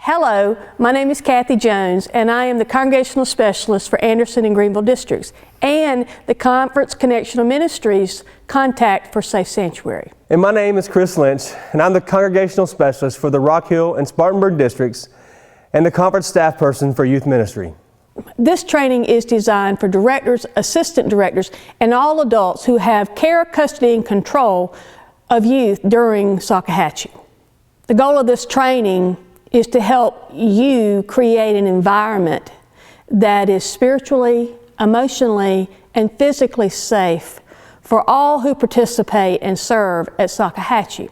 Hello, my name is Kathy Jones, and I am the Congregational Specialist for Anderson and Greenville Districts and the Connectional Ministries contact for Safe Sanctuary. And my name is Chris Lynch, and I'm the Congregational Specialist for the Rock Hill and Spartanburg Districts and the Conference Staff Person for Youth Ministry. This training is designed for directors, assistant directors, and all adults who have care, custody, and control of youth during Salkehatchie. The goal of this training is to help you create an environment that is spiritually, emotionally, and physically safe for all who participate and serve at Salkehatchie.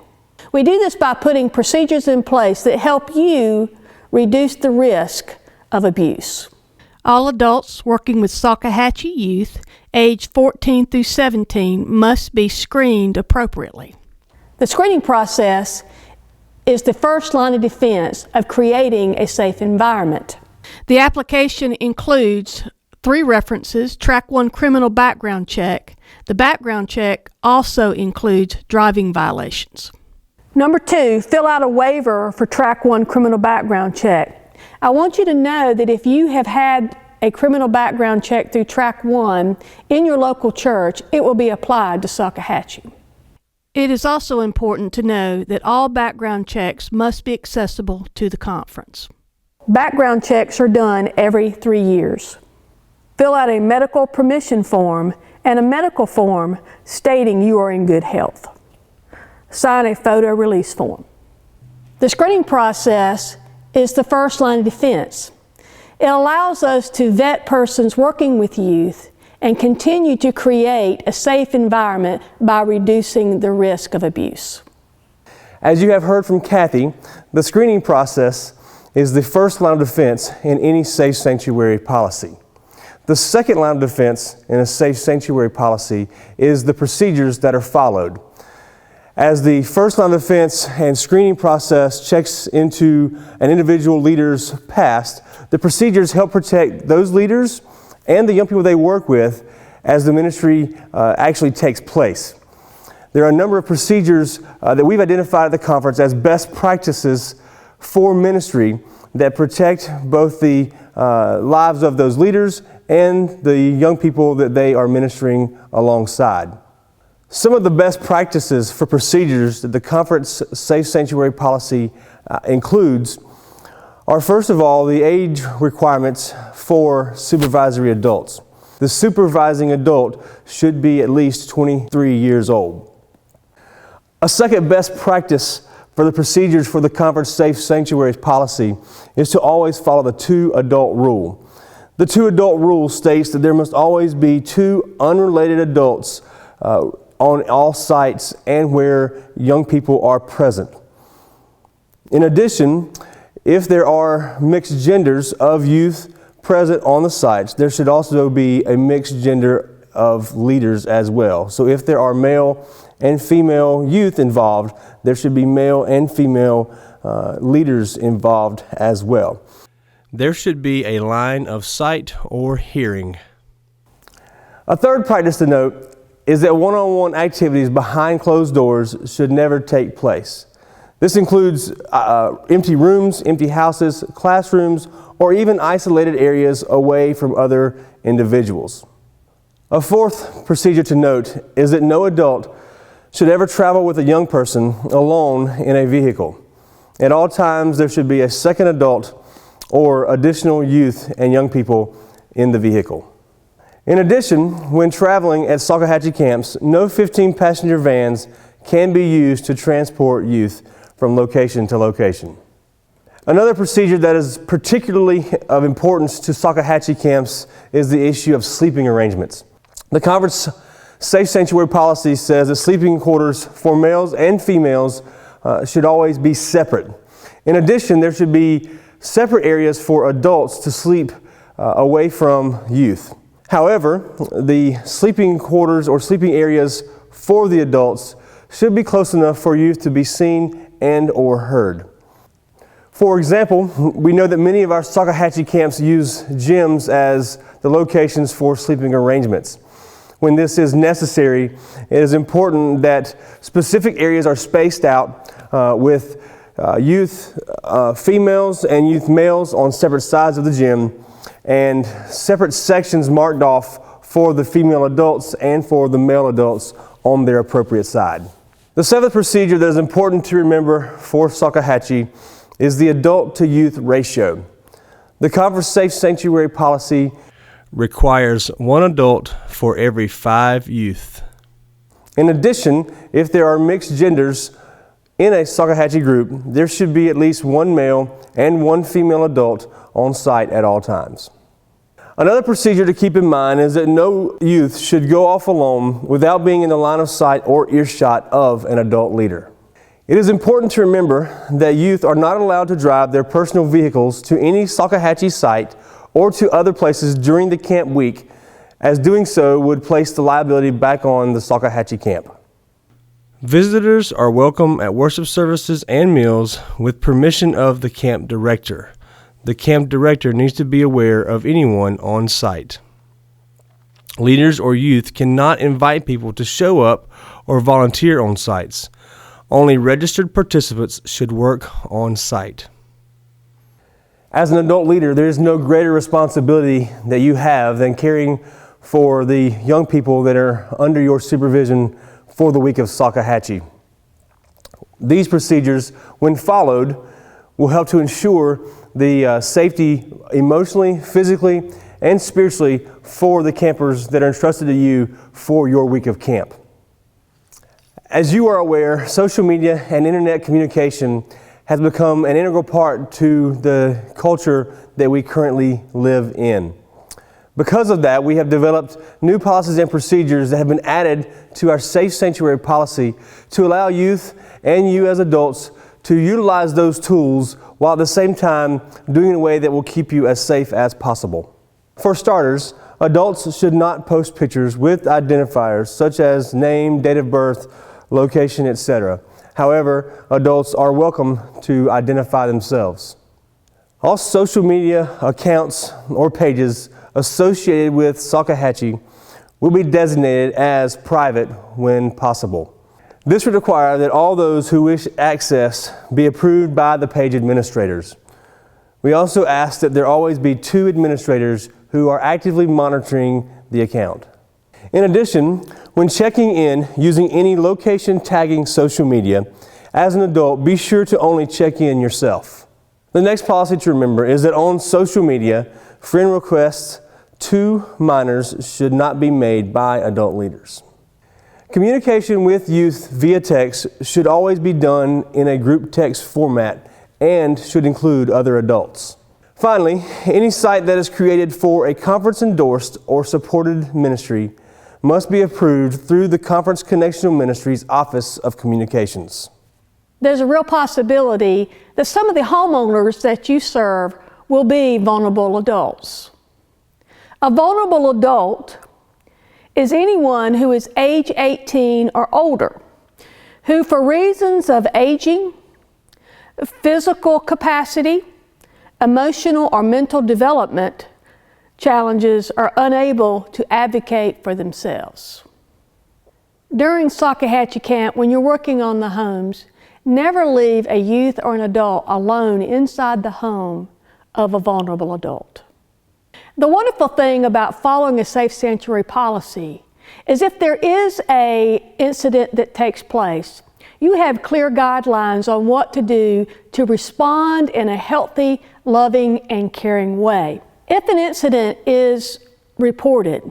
We do this by putting procedures in place that help you reduce the risk of abuse. All adults working with Salkehatchie youth, age 14 through 17, must be screened appropriately. The screening process is the first line of defense of creating a safe environment. The application includes 3 references, Track 1 criminal background check. The background check also includes driving violations. Number 2, fill out a waiver for Track 1 criminal background check. I want you to know that if you have had a criminal background check through Track 1 in your local church, it will be applied to Salkehatchie. It is also important to know that all background checks must be accessible to the conference. Background checks are done every 3 years. Fill out a medical permission form and a medical form stating you are in good health. Sign a photo release form. The screening process is the first line of defense. It allows us to vet persons working with youth and continue to create a safe environment by reducing the risk of abuse. As you have heard from Kathy, the screening process is the first line of defense in any Safe Sanctuary policy. The second line of defense in a Safe Sanctuary policy is the procedures that are followed. As the first line of defense and screening process checks into an individual leader's past, the procedures help protect those leaders and the young people they work with as the ministry actually takes place. There are a number of procedures that we've identified at the conference as best practices for ministry that protect both the lives of those leaders and the young people that they are ministering alongside. Some of the best practices for procedures that the conference Safe Sanctuary policy includes are, first of all, the age requirements for supervisory adults. The supervising adult should be at least 23 years old. A second best practice for the procedures for the conference Safe Sanctuaries policy is to always follow the 2 adult rule. The 2 adult rule states that there must always be 2 unrelated adults on all sites and where young people are present. In addition, if there are mixed genders of youth present on the sites, there should also be a mixed gender of leaders as well. So if there are male and female youth involved, there should be male and female leaders involved as well. There should be a line of sight or hearing. A third practice to note is that one-on-one activities behind closed doors should never take place. This includes empty rooms, empty houses, classrooms, or even isolated areas away from other individuals. A fourth procedure to note is that no adult should ever travel with a young person alone in a vehicle. At all times, there should be a second adult or additional youth and young people in the vehicle. In addition, when traveling at Salkehatchie camps, no 15-passenger vans can be used to transport youth from location to location. Another procedure that is particularly of importance to Salkehatchie camps is the issue of sleeping arrangements. The conference Safe Sanctuary policy says that sleeping quarters for males and females should always be separate. In addition, there should be separate areas for adults to sleep away from youth. However, the sleeping quarters or sleeping areas for the adults should be close enough for youth to be seen and or heard. For example, we know that many of our Salkehatchie camps use gyms as the locations for sleeping arrangements. When this is necessary, it is important that specific areas are spaced out with youth females and youth males on separate sides of the gym, and separate sections marked off for the female adults and for the male adults on their appropriate side. The seventh procedure that is important to remember for Salkehatchie is the adult to youth ratio. The Conference Safe Sanctuary policy requires 1 adult for every 5 youth. In addition, if there are mixed genders in a Salkehatchie group, there should be at least 1 male and 1 female adult on site at all times. Another procedure to keep in mind is that no youth should go off alone without being in the line of sight or earshot of an adult leader. It is important to remember that youth are not allowed to drive their personal vehicles to any Salkehatchie site or to other places during the camp week, as doing so would place the liability back on the Salkehatchie camp. Visitors are welcome at worship services and meals with permission of the camp director. The camp director needs to be aware of anyone on site. Leaders or youth cannot invite people to show up or volunteer on sites. Only registered participants should work on site. As an adult leader, there is no greater responsibility that you have than caring for the young people that are under your supervision for the week of Salkehatchie. These procedures, when followed, will help to ensure the safety emotionally, physically, and spiritually for the campers that are entrusted to you for your week of camp. As you are aware, social media and internet communication has become an integral part to the culture that we currently live in. Because of that, we have developed new policies and procedures that have been added to our Safe Sanctuary policy to allow youth and you as adults to utilize those tools while at the same time doing it in a way that will keep you as safe as possible. For starters, adults should not post pictures with identifiers such as name, date of birth, location, etc. However, adults are welcome to identify themselves. All social media accounts or pages associated with Salkehatchie will be designated as private when possible. This would require that all those who wish access be approved by the page administrators. We also ask that there always be 2 administrators who are actively monitoring the account. In addition, when checking in using any location tagging social media, as an adult, be sure to only check in yourself. The next policy to remember is that on social media, friend requests to minors should not be made by adult leaders. Communication with youth via text should always be done in a group text format and should include other adults. Finally, any site that is created for a conference endorsed or supported ministry must be approved through the Conference Connectional Ministries Office of Communications. There's a real possibility that some of the homeowners that you serve will be vulnerable adults. A vulnerable adult is anyone who is age 18 or older, who for reasons of aging, physical capacity, emotional or mental development challenges are unable to advocate for themselves. During Salkehatchie camp, when you're working on the homes, never leave a youth or an adult alone inside the home of a vulnerable adult. The wonderful thing about following a safe sanctuary policy is if there is an incident that takes place, you have clear guidelines on what to do to respond in a healthy, loving, and caring way. If an incident is reported,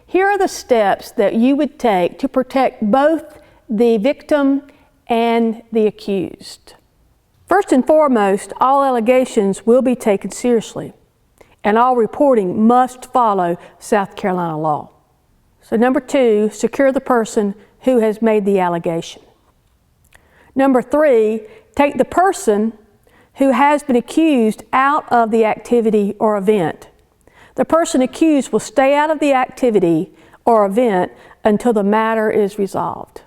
here are the steps that you would take to protect both the victim and the accused. First and foremost, all allegations will be taken seriously, and all reporting must follow South Carolina law. So number 2, secure the person who has made the allegation. Number 3, take the person who has been accused out of the activity or event. The person accused will stay out of the activity or event until the matter is resolved.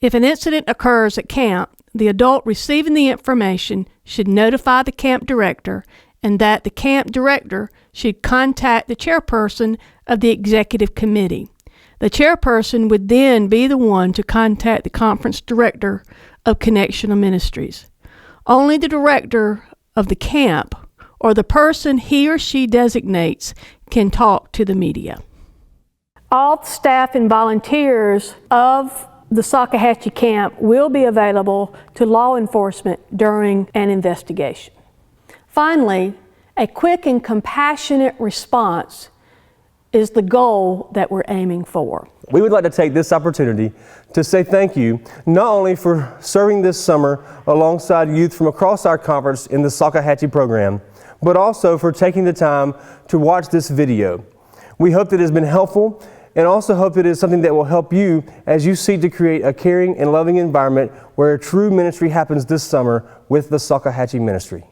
If an incident occurs at camp, the adult receiving the information should notify the camp director, and that the camp director should contact the chairperson of the executive committee. The chairperson would then be the one to contact the conference director of Connectional Ministries. Only the director of the camp or the person he or she designates can talk to the media. All staff and volunteers of the Salkehatchie camp will be available to law enforcement during an investigation. Finally, a quick and compassionate response is the goal that we're aiming for. We would like to take this opportunity to say thank you, not only for serving this summer alongside youth from across our conference in the Salkehatchie program, but also for taking the time to watch this video. We hope that it has been helpful and also hope that it is something that will help you as you seek to create a caring and loving environment where a true ministry happens this summer with the Salkehatchie Ministry.